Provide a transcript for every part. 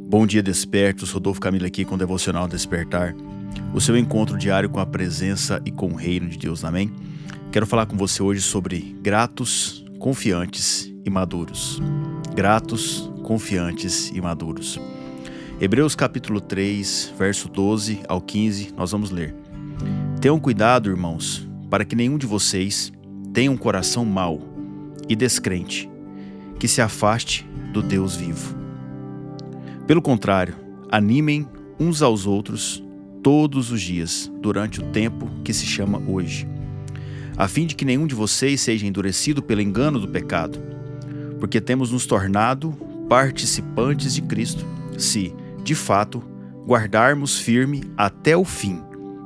Bom dia, despertos. Rodolfo Camilo aqui com o Devocional Despertar. O seu encontro diário com a presença e com o reino de Deus, amém? Quero falar com você hoje sobre gratos, confiantes e maduros. Gratos, confiantes e maduros. Hebreus capítulo 3, verso 12 ao 15, nós vamos ler. Tenham cuidado, irmãos, para que nenhum de vocês tenha um coração mau e descrente, que se afaste do Deus vivo. Pelo contrário, animem uns aos outros todos os dias, durante o tempo que se chama hoje, a fim de que nenhum de vocês seja endurecido pelo engano do pecado, porque temos nos tornado participantes de Cristo, se, de fato, guardarmos firme até o fim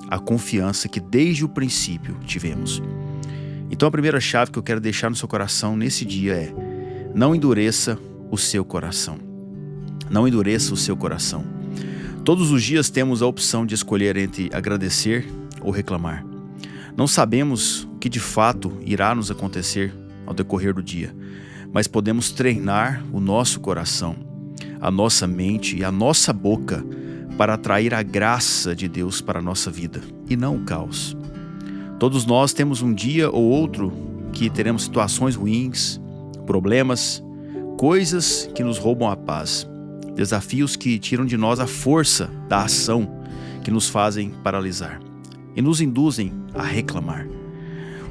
a confiança que desde o princípio tivemos. Então a primeira chave que eu quero deixar no seu coração nesse dia é: não endureça o seu coração. Não endureça o seu coração. Todos os dias temos a opção de escolher entre agradecer ou reclamar. Não sabemos o que de fato irá nos acontecer ao decorrer do dia, mas podemos treinar o nosso coração, a nossa mente e a nossa boca para atrair a graça de Deus para a nossa vida e não o caos. Todos nós temos um dia ou outro que teremos situações ruins, problemas, coisas que nos roubam a paz, desafios que tiram de nós a força da ação, que nos fazem paralisar e nos induzem a reclamar.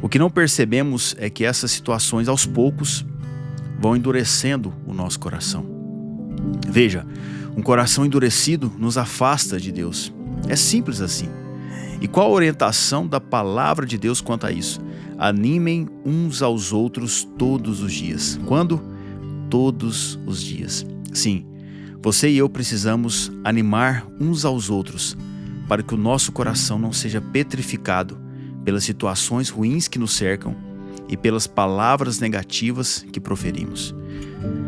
O que não percebemos é que essas situações, aos poucos, vão endurecendo o nosso coração. Veja, um coração endurecido nos afasta de Deus. É simples assim. E qual a orientação da palavra de Deus quanto a isso? Animem uns aos outros todos os dias. Quando? Todos os dias. Sim, você e eu precisamos animar uns aos outros para que o nosso coração não seja petrificado pelas situações ruins que nos cercam e pelas palavras negativas que proferimos.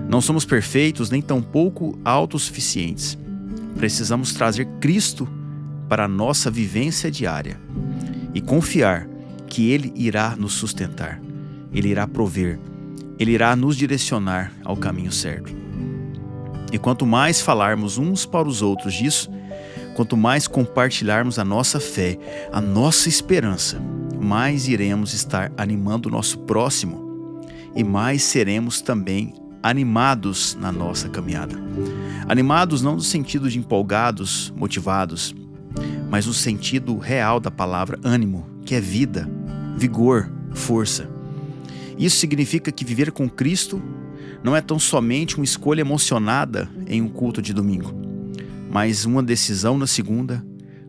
Não somos perfeitos nem tampouco autossuficientes. Precisamos trazer Cristo para a nossa vivência diária e confiar que Ele irá nos sustentar, Ele irá prover, Ele irá nos direcionar ao caminho certo. E quanto mais falarmos uns para os outros disso, quanto mais compartilharmos a nossa fé, a nossa esperança, mais iremos estar animando o nosso próximo e mais seremos também animados na nossa caminhada. Animados não no sentido de empolgados, motivados, mas no sentido real da palavra ânimo, que é vida, vigor, força. Isso significa que viver com Cristo não é tão somente uma escolha emocionada em um culto de domingo, mas uma decisão na segunda,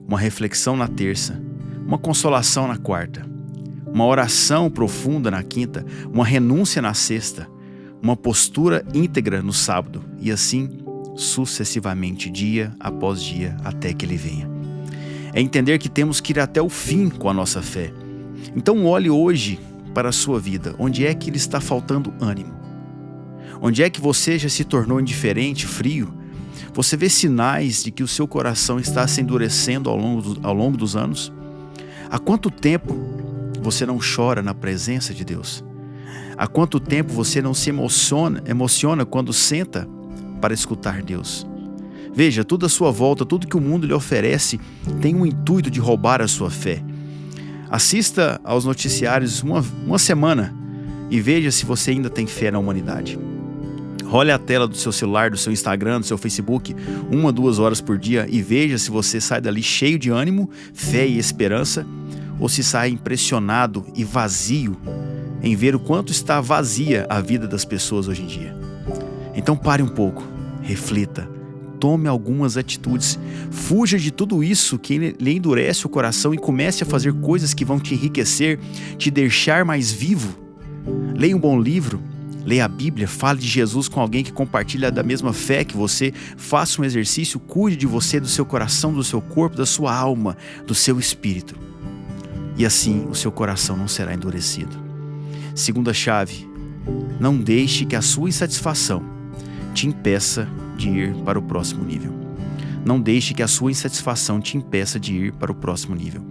uma reflexão na terça, uma consolação na quarta, uma oração profunda na quinta, uma renúncia na sexta, uma postura íntegra no sábado e assim sucessivamente, dia após dia, até que Ele venha. É entender que temos que ir até o fim com a nossa fé. Então olhe hoje para a sua vida. Onde é que lhe está faltando ânimo? Onde é que você já se tornou indiferente, frio? Você vê sinais de que o seu coração está se endurecendo ao longo dos anos? Há quanto tempo você não chora na presença de Deus? Há quanto tempo você não se emociona quando senta para escutar Deus? Veja, tudo à sua volta, tudo que o mundo lhe oferece tem um intuito de roubar a sua fé. Assista aos noticiários uma semana e veja se você ainda tem fé na humanidade. Olhe a tela do seu celular, do seu Instagram, do seu Facebook, 1 a 2 horas por dia e veja se você sai dali cheio de ânimo, fé e esperança ou se sai impressionado e vazio em ver o quanto está vazia a vida das pessoas hoje em dia. Então pare um pouco, reflita, tome algumas atitudes, fuja de tudo isso que lhe endurece o coração e comece a fazer coisas que vão te enriquecer, te deixar mais vivo. Leia um bom livro, leia a Bíblia, fale de Jesus com alguém que compartilha da mesma fé que você, faça um exercício, cuide de você, do seu coração, do seu corpo, da sua alma, do seu espírito. E assim o seu coração não será endurecido. Segunda chave, não deixe que a sua insatisfação te impeça de ir para o próximo nível. Não deixe que a sua insatisfação te impeça de ir para o próximo nível.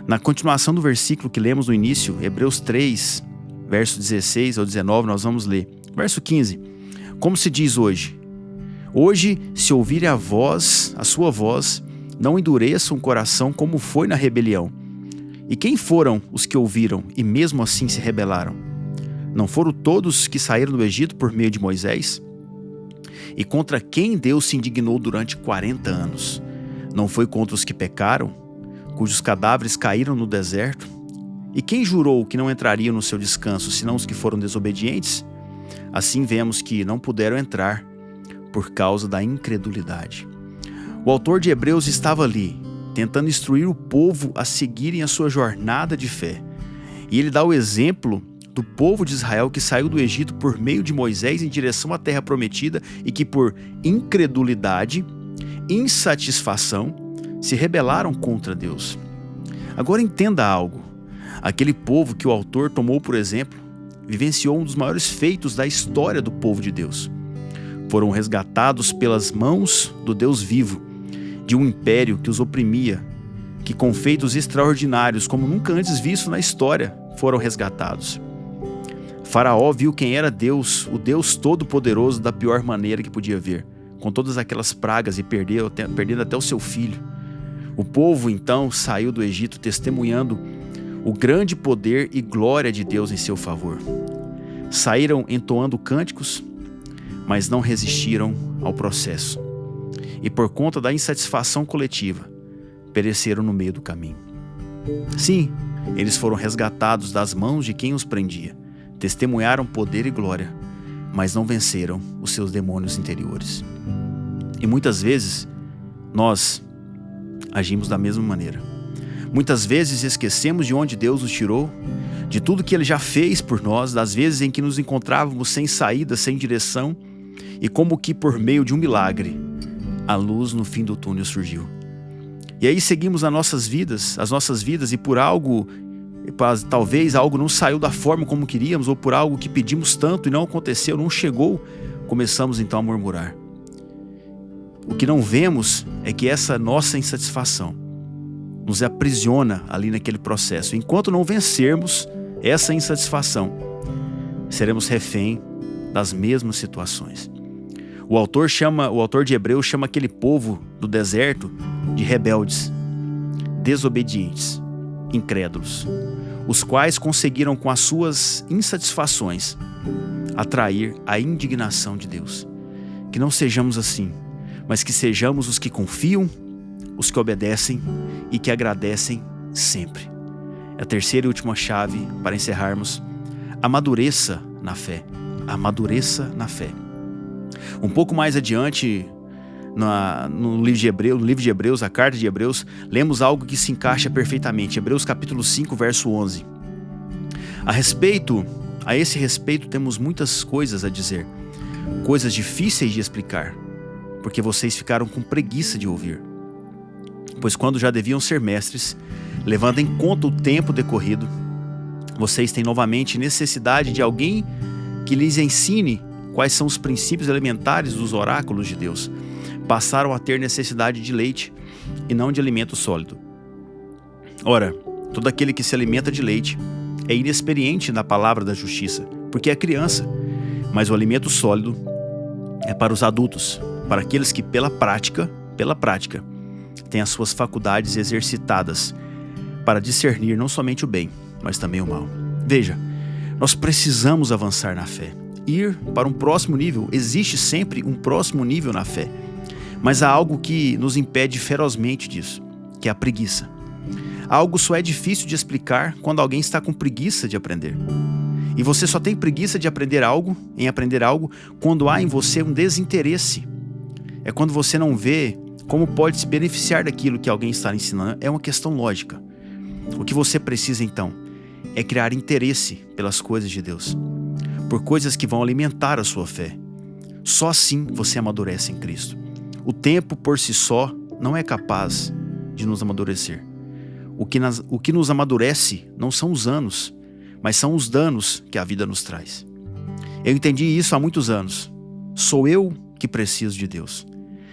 Na continuação do versículo que lemos no início, Hebreus 3, verso 16 ao 19, nós vamos ler. Verso 15. Como se diz hoje: Hoje, se ouvirem a sua voz, não endureçam o coração como foi na rebelião. E quem foram os que ouviram e mesmo assim se rebelaram? Não foram todos que saíram do Egito por meio de Moisés? E contra quem Deus se indignou durante 40 anos? Não foi contra os que pecaram, cujos cadáveres caíram no deserto? E quem jurou que não entrariam no seu descanso, senão os que foram desobedientes? Assim vemos que não puderam entrar por causa da incredulidade. O autor de Hebreus estava ali, tentando instruir o povo a seguirem a sua jornada de fé. E ele dá o exemplo do povo de Israel que saiu do Egito por meio de Moisés em direção à terra prometida e que por incredulidade, insatisfação, se rebelaram contra Deus. Agora entenda algo. Aquele povo que o autor tomou por exemplo, vivenciou um dos maiores feitos da história do povo de Deus. Foram resgatados pelas mãos do Deus vivo, de um império que os oprimia, que com feitos extraordinários, como nunca antes visto na história, foram resgatados. Faraó viu quem era Deus, o Deus Todo-Poderoso, da pior maneira que podia ver, com todas aquelas pragas e perdendo até o seu filho. O povo, então, saiu do Egito testemunhando o grande poder e glória de Deus em seu favor. Saíram entoando cânticos, mas não resistiram ao processo. E por conta da insatisfação coletiva, pereceram no meio do caminho. Sim, eles foram resgatados das mãos de quem os prendia, testemunharam poder e glória, mas não venceram os seus demônios interiores. E muitas vezes, nós agimos da mesma maneira. Muitas vezes esquecemos de onde Deus nos tirou, de tudo que Ele já fez por nós, das vezes em que nos encontrávamos sem saída, sem direção, e como que por meio de um milagre, a luz no fim do túnel surgiu. E aí seguimos as nossas vidas e por algo, talvez algo não saiu da forma como queríamos, ou por algo que pedimos tanto e não aconteceu, não chegou, começamos então a murmurar. O que não vemos é que essa nossa insatisfação nos aprisiona ali naquele processo. Enquanto não vencermos essa insatisfação, seremos refém das mesmas situações. O autor de Hebreus chama aquele povo do deserto de rebeldes, desobedientes, incrédulos, os quais conseguiram com as suas insatisfações atrair a indignação de Deus. Que não sejamos assim, mas que sejamos os que confiam, os que obedecem e que agradecem sempre. A terceira e última chave para encerrarmos: amadureça na fé. Amadureça na fé. Um pouco mais adiante, no livro de Hebreus, a carta de Hebreus, lemos algo que se encaixa perfeitamente. Hebreus capítulo 5, verso 11. A esse respeito temos muitas coisas a dizer, coisas difíceis de explicar, porque vocês ficaram com preguiça de ouvir. Pois quando já deviam ser mestres, levando em conta o tempo decorrido, vocês têm novamente necessidade de alguém que lhes ensine quais são os princípios elementares dos oráculos de Deus. Passaram a ter necessidade de leite e não de alimento sólido. Ora, todo aquele que se alimenta de leite é inexperiente na palavra da justiça, porque é criança. Mas o alimento sólido é para os adultos, para aqueles que pela prática, têm as suas faculdades exercitadas para discernir não somente o bem, mas também o mal. Veja, nós precisamos avançar na fé, ir para um próximo nível. Existe sempre um próximo nível na fé, mas há algo que nos impede ferozmente disso, que é a preguiça. Algo só é difícil de explicar quando alguém está com preguiça de aprender. E você só tem preguiça de aprender algo, quando há em você um desinteresse. É quando você não vê como pode se beneficiar daquilo que alguém está ensinando. É uma questão lógica. O que você precisa então é criar interesse pelas coisas de Deus, por coisas que vão alimentar a sua fé. Só assim você amadurece em Cristo. O tempo por si só não é capaz de nos amadurecer. O que nos amadurece não são os anos, mas são os danos que a vida nos traz. Eu entendi isso há muitos anos. Sou eu que preciso de Deus.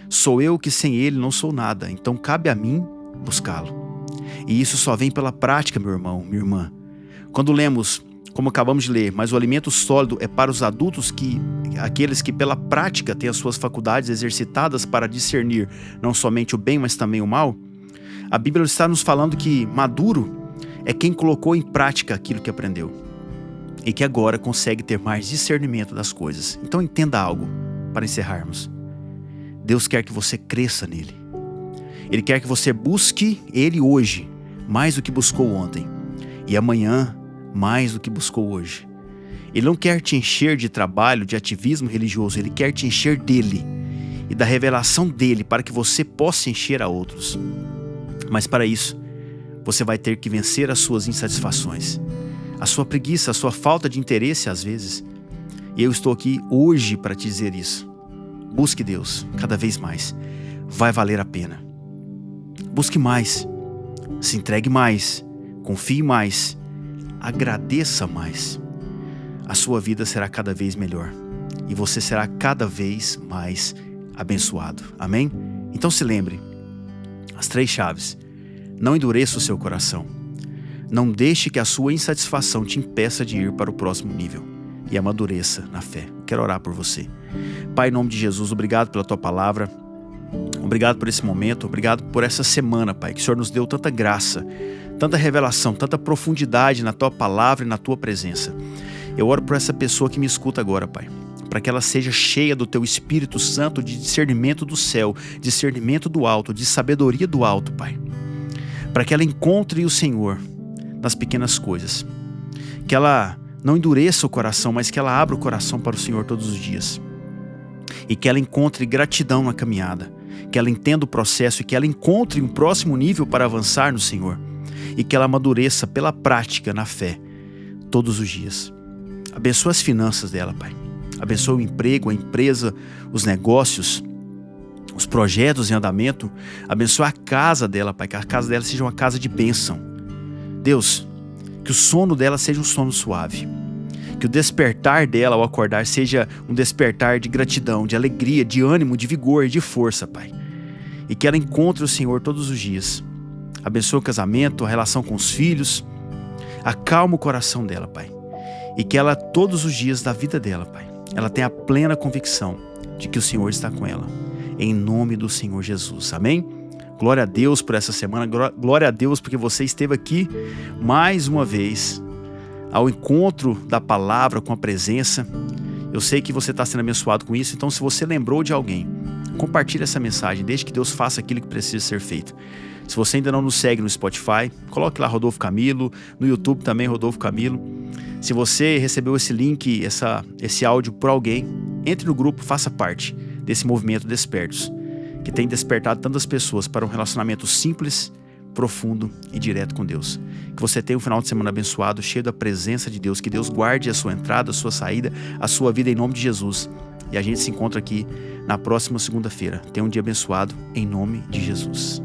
Sou eu que sem Ele não sou nada, então cabe a mim buscá-lo. E isso só vem pela prática, meu irmão, minha irmã. Quando lemos, como acabamos de ler, mas o alimento sólido é para os adultos que aqueles que pela prática têm as suas faculdades exercitadas para discernir não somente o bem, mas também o mal, a Bíblia está nos falando que maduro é quem colocou em prática aquilo que aprendeu e que agora consegue ter mais discernimento das coisas. Então entenda algo para encerrarmos. Deus quer que você cresça nele. Ele quer que você busque ele hoje mais do que buscou ontem e amanhã mais do que buscou hoje. Ele não quer te encher de trabalho, de ativismo religioso. Ele quer te encher dele e da revelação dele para que você possa encher a outros. Mas para isso, você vai ter que vencer as suas insatisfações, a sua preguiça, a sua falta de interesse às vezes. E eu estou aqui hoje para te dizer isso. Busque Deus cada vez mais. Vai valer a pena. Busque mais. Se entregue mais. Confie mais. Agradeça mais. A sua vida será cada vez melhor. E você será cada vez mais abençoado. Amém? Então se lembre. As 3 chaves. Não endureça o seu coração. Não deixe que a sua insatisfação te impeça de ir para o próximo nível. E amadureça na fé. Quero orar por você. Pai, em nome de Jesus, obrigado pela tua palavra. Obrigado por esse momento. Obrigado por essa semana, Pai. Que o Senhor nos deu tanta graça, tanta revelação, tanta profundidade na tua palavra e na tua presença. Eu oro por essa pessoa que me escuta agora, Pai. Para que ela seja cheia do teu Espírito Santo, de discernimento do céu, discernimento do alto, de sabedoria do alto, Pai. Para que ela encontre o Senhor nas pequenas coisas. Que ela não endureça o coração, mas que ela abra o coração para o Senhor todos os dias. E que ela encontre gratidão na caminhada. Que ela entenda o processo e que ela encontre um próximo nível para avançar no Senhor. E que ela amadureça pela prática na fé todos os dias. Abençoa as finanças dela, Pai. Abençoa o emprego, a empresa, os negócios, os projetos em andamento. Abençoa a casa dela, Pai. Que a casa dela seja uma casa de bênção. Deus, que o sono dela seja um sono suave. Que o despertar dela ao acordar seja um despertar de gratidão, de alegria, de ânimo, de vigor, de força, Pai. E que ela encontre o Senhor todos os dias. Abençoa o casamento, a relação com os filhos. Acalma o coração dela, Pai. E que ela, todos os dias da vida dela, Pai, ela tenha a plena convicção de que o Senhor está com ela. Em nome do Senhor Jesus. Amém? Glória a Deus por essa semana. Glória a Deus porque você esteve aqui mais uma vez ao encontro da palavra com a presença. Eu sei que você está sendo abençoado com isso. Então, se você lembrou de alguém, compartilhe essa mensagem. Deixe que Deus faça aquilo que precisa ser feito. Se você ainda não nos segue no Spotify, coloque lá Rodolfo Camilo. No YouTube também Rodolfo Camilo. Se você recebeu esse link, esse áudio por alguém, entre no grupo, faça parte desse movimento Despertos, que tem despertado tantas pessoas para um relacionamento simples, profundo e direto com Deus. Que você tenha um final de semana abençoado, cheio da presença de Deus. Que Deus guarde a sua entrada, a sua saída, a sua vida em nome de Jesus. E a gente se encontra aqui na próxima segunda-feira. Tenha um dia abençoado em nome de Jesus.